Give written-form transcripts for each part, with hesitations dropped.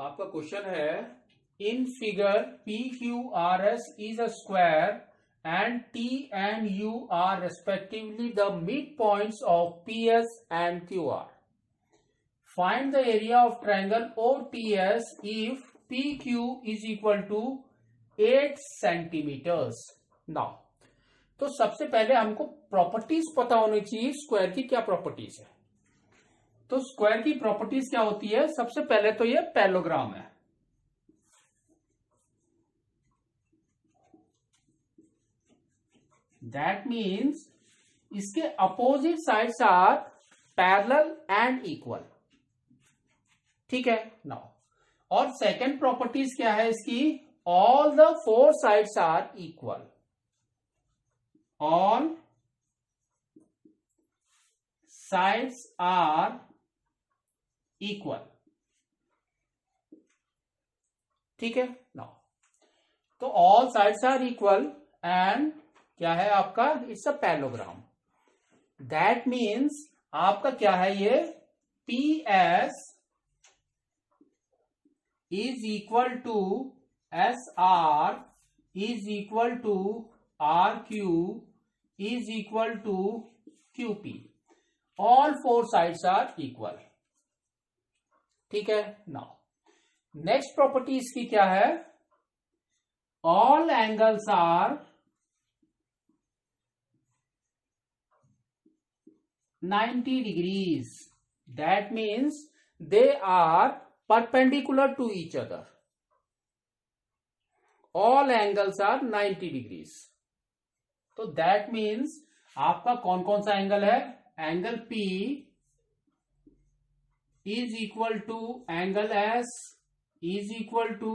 आपका क्वेश्चन है in figure P Q R S is a square and T and U are respectively the mid points of P S and Q R. Find the area of triangle O T S if P Q is equal to 8 centimetres. Now तो सबसे पहले हमको properties पता होनी चाहिए square की. क्या properties है? तो स्क्वायर की प्रॉपर्टीज क्या होती है? सबसे पहले तो ये पैरेललोग्राम है. दैट मीन्स इसके opposite sides are parallel and equal. ठीक है. नाउ और सेकंड प्रॉपर्टीज क्या है इसकी? All the four sides are equal. All sides are equal. ठीक है. नाउ तो all sides are equal and क्या है आपका? It's a parallelogram. That means आपका क्या है ये? P S is equal to S R is equal to R Q is equal to Q P. All four sides are equal. ठीक है. Now next property इसकी क्या है? All angles are 90 degrees. That means they are perpendicular to each other. All angles are 90 degrees. तो that means आपका कौन कौन सा एंगल है? Angle P is equal to angle S is equal to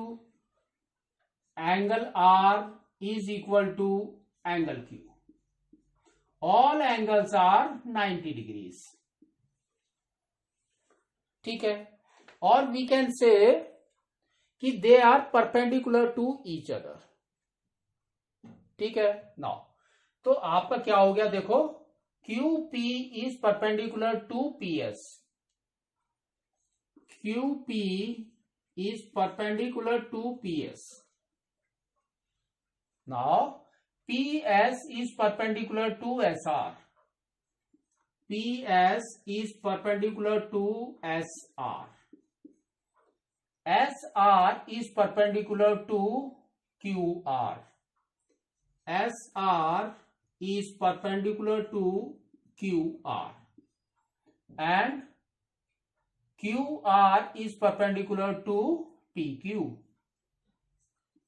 angle R is equal to angle Q. All angles are 90 degrees. ठीक है. और we can say कि they are perpendicular to each other. ठीक है. Now तो आपका क्या हो गया? देखो QP is perpendicular to PS. QP is perpendicular to PS. Now PS is perpendicular to SR. PS is perpendicular to SR. SR is perpendicular to QR. SR is perpendicular to QR. And QR is perpendicular to PQ.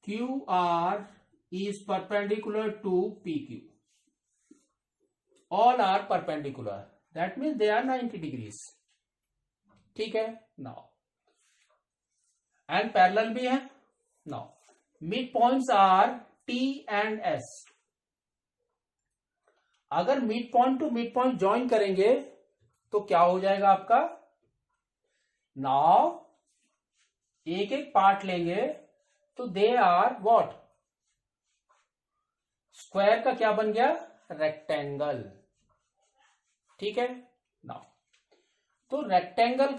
QR is perpendicular to PQ. All are perpendicular. That means they are 90 degrees. ठीक है. Now and parallel भी है. Now mid points are T and S. अगर mid point two mid point join करेंगे तो क्या हो जाएगा आपका? नाउ एक एक पार्ट लेंगे तो दे आर व्हाट? स्क्वायर का क्या बन गया? रेक्टेंगल. ठीक है. नाउ तो रेक्टेंगल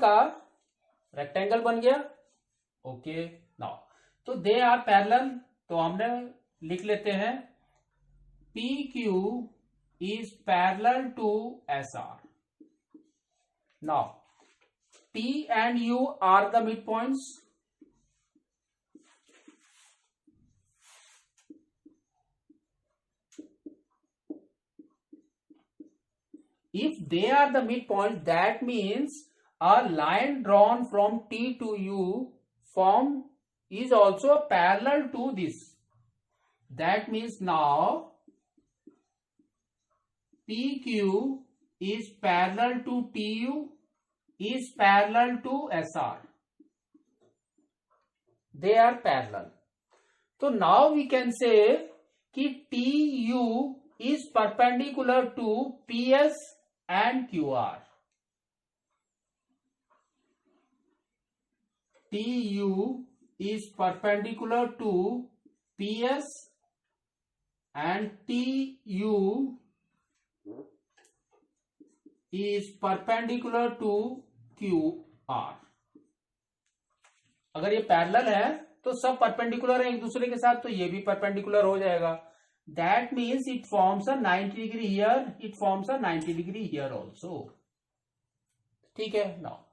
बन गया. ओके. नाउ तो दे आर पैरेलल. तो हमने लिख लेते हैं P Q is parallel to S R. Now P and U are the mid points. If they are the midpoint, that means a line drawn from T to U form is also parallel to this. That means now PQ is parallel to TU is parallel to SR. They are parallel. So now we can say कि TU is perpendicular to PS and QR. TU is perpendicular to PS and TU is perpendicular to QR. अगर ये parallel है तो सब perpendicular है एक दूसरे के साथ, तो ये भी परपेंडिकुलर हो जाएगा. That means it forms a 90 degree here, it forms a 90 degree here also. ठीक है. नाउ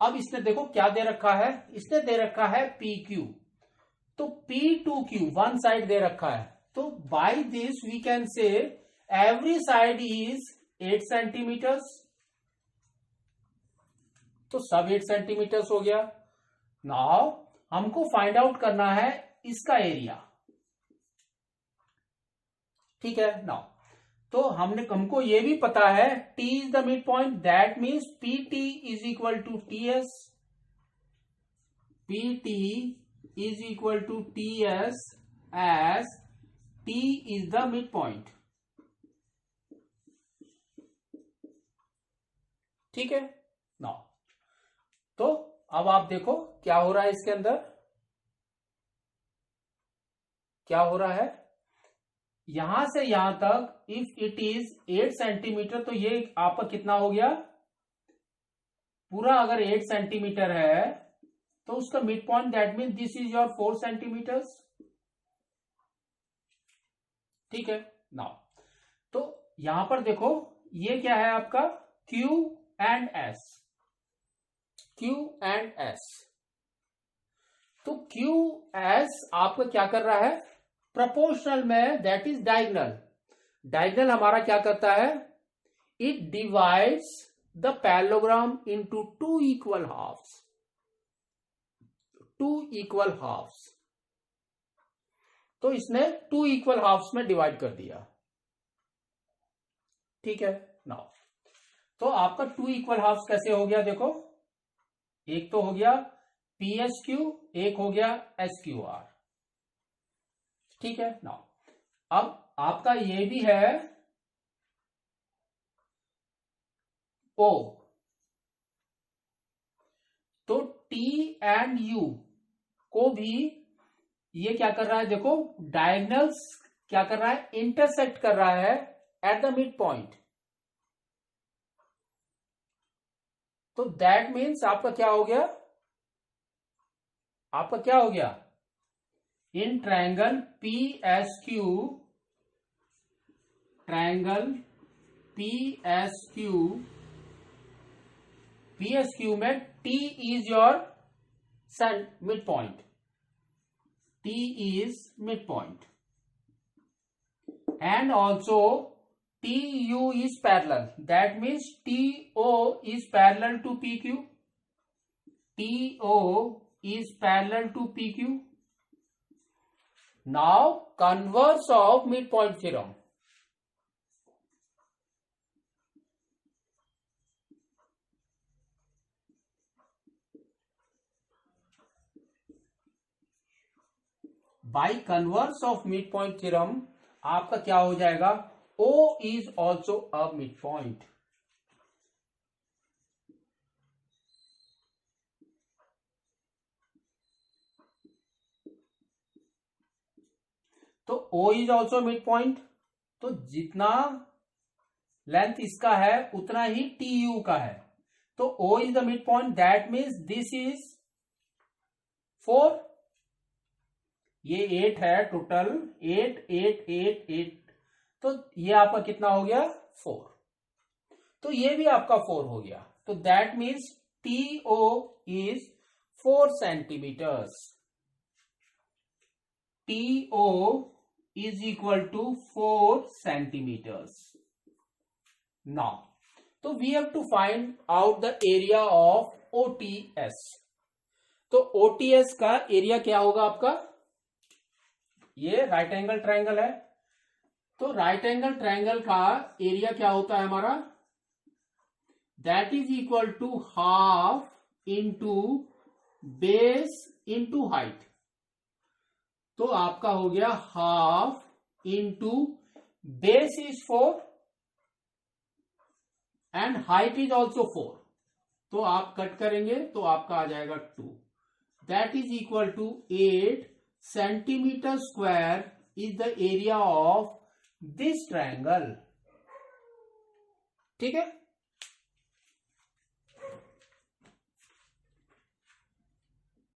अब इसने देखो क्या दे रखा है, इसने दे रखा है PQ. तो P2Q वन साइड दे रखा है, तो by this we can say every side is 8 centimetres. तो सब 8 सेंटीमीटर्स हो गया. नाउ हमको फाइंड आउट करना है इसका एरिया. ठीक है. नाउ तो हमको ये भी पता है T is the mid point, that means PT is equal to TS. PT is equal to TS as T is the midpoint. ठीक है. नाउ तो अब आप देखो क्या हो रहा है इसके अंदर, क्या हो रहा है. यहां से यहां तक इफ इट इज 8 सेंटीमीटर, तो ये आपका कितना हो गया पूरा. अगर 8 सेंटीमीटर है तो उसका mid point, that mean this is your 4 centimetres. ठीक है. नाउ तो यहां पर देखो ये क्या है आपका Q and S. Q and S. तो QS आपका क्या कर रहा है प्रोपोर्शनल में, दैट इज डायगोनल. डायगोनल हमारा क्या करता है, it divides the parallelogram into 2 equal halves. 2 equal halves. तो इसने 2 इक्वल हाफ्स में डिवाइड कर दिया. ठीक है. नाउ तो आपका 2 इक्वल हाफ्स कैसे हो गया देखो, एक तो हो गया PSQ, एक हो गया SQR. ठीक है. नाउ अब आपका ये भी है O. तो T एंड U को भी ये क्या कर रहा है देखो, डायगोनल्स क्या कर रहा है, इंटरसेक्ट कर रहा है एट द मिड पॉइंट. तो दैट मीन्स आपका क्या हो गया, आपका क्या हो गया in triangle PSQ, triangle PSQ में T is your mid point. T is midpoint, and also TU is parallel, that means TO is parallel to PQ. TO is parallel to PQ. Now converse of midpoint theorem. By converse of mid point theorem आपका क्या हो जाएगा, O is also a mid point. तो O is also mid point. तो जितना length इसका है उतना ही TU का है. तो O is the mid point, that means this is 4. ये 8 है टोटल, 8 8 8 8. तो ये आपका कितना हो गया 4. तो ये भी आपका 4 हो गया. तो that means TO is 4 centimetres. TO is equal to 4 centimetres. Now तो we have to find out the area of OTS. तो OTS का एरिया क्या होगा आपका, ये राइट एंगल ट्रायंगल है. तो राइट एंगल ट्रायंगल का एरिया क्या होता है हमारा, that is equal to half into base into height. तो आपका हो गया half into base is 4 and height is also 4. तो आप कट करेंगे तो आपका आ जाएगा 2. That is equal to 8 centimetre square is the area of this triangle. ठीक है.